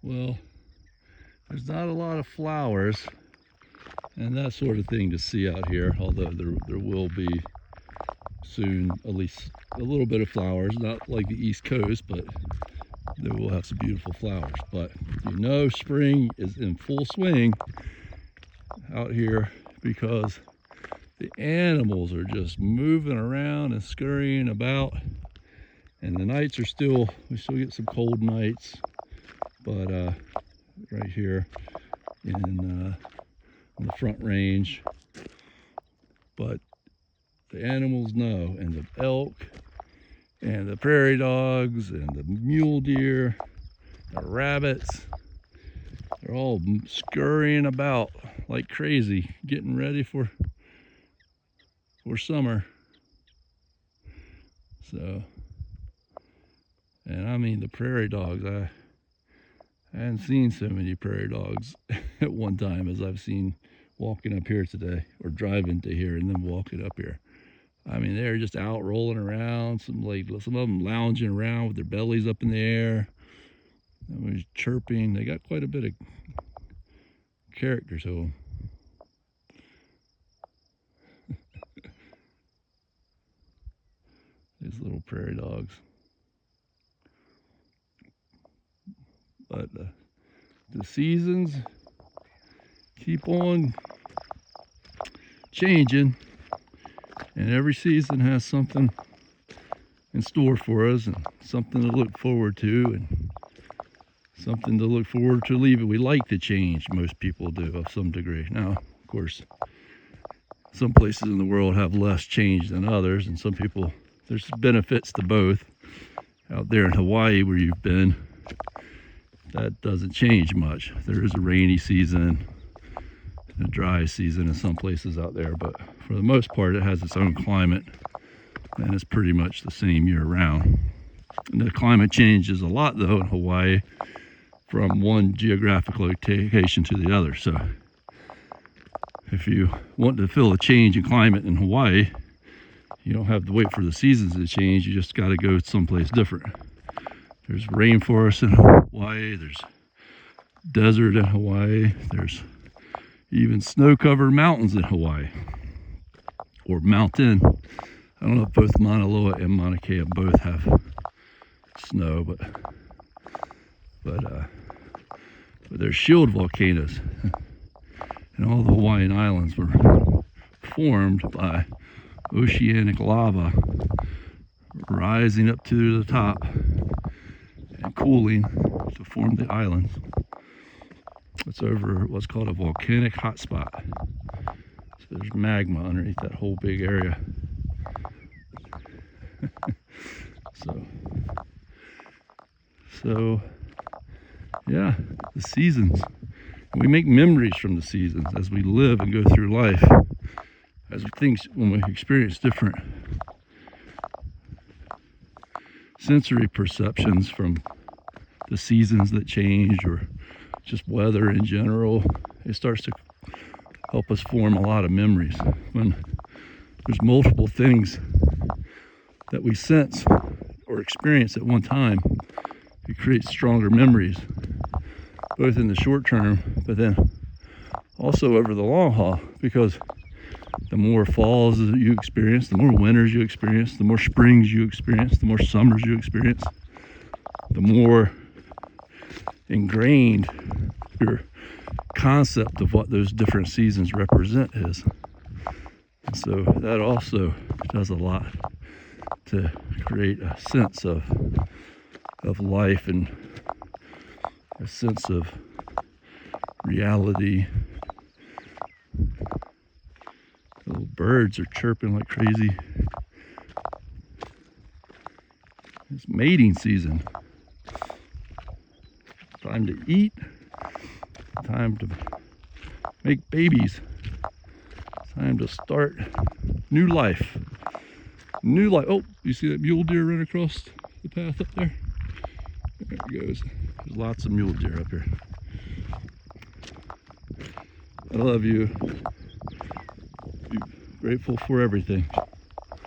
Well, there's not a lot of flowers and that sort of thing to see out here, although there will be soon at least a little bit of flowers, not like the East Coast, but they will have some beautiful flowers. But you know spring is in full swing out here because the animals are just moving around and scurrying about, and the nights are we still get some cold nights, but right here on the Front Range, but the animals know, and the elk and the prairie dogs and the mule deer, the rabbits, they're all scurrying about like crazy, getting ready for summer. So, and I mean the prairie dogs, I hadn't seen so many prairie dogs at one time as I've seen walking up here today, or driving to here and then walking up here. I mean, they're just out rolling around, some of them lounging around with their bellies up in the air. I mean, chirping. They got quite a bit of character to them. These little prairie dogs. But the seasons keep on changing, and every season has something in store for us, and something to look forward to, and something to look forward to leaving. We like the change, most people do, of some degree. Now, of course, some places in the world have less change than others, and some people, there's benefits to both. Out there in Hawaii where you've been, that doesn't change much. There is a rainy season, a dry season in some places out there, but for the most part it has its own climate, and it's pretty much the same year round. And the climate changes a lot though in Hawaii from one geographic location to the other. So if you want to feel a change in climate in Hawaii, you don't have to wait for the seasons to change. You just got to go someplace different. There's rainforest in Hawaii, there's desert in Hawaii, there's even snow-covered mountains in Hawaii, or mountain. I don't know if both Mauna Loa and Mauna Kea both have snow, but there's shield volcanoes, and all the Hawaiian Islands were formed by oceanic lava rising up to the top and cooling to form the islands. It's over what's called a volcanic hotspot. So there's magma underneath that whole big area. So yeah, the seasons. We make memories from the seasons as we live and go through life, as when we experience different sensory perceptions from the seasons that change, or just weather in general. It starts to help us form a lot of memories. When there's multiple things that we sense or experience at one time, it creates stronger memories, both in the short term, but then also over the long haul, because the more falls that you experience, the more winters you experience, the more springs you experience, the more summers you experience, the more ingrained your concept of what those different seasons represent is. And so that also does a lot to create a sense of life and a sense of reality. The little birds are chirping like crazy. It's mating season. Time to eat. Time to make babies. Time to start new life. New life. Oh, you see that mule deer run across the path up there? There it goes. There's lots of mule deer up here. I love you. Be grateful for everything.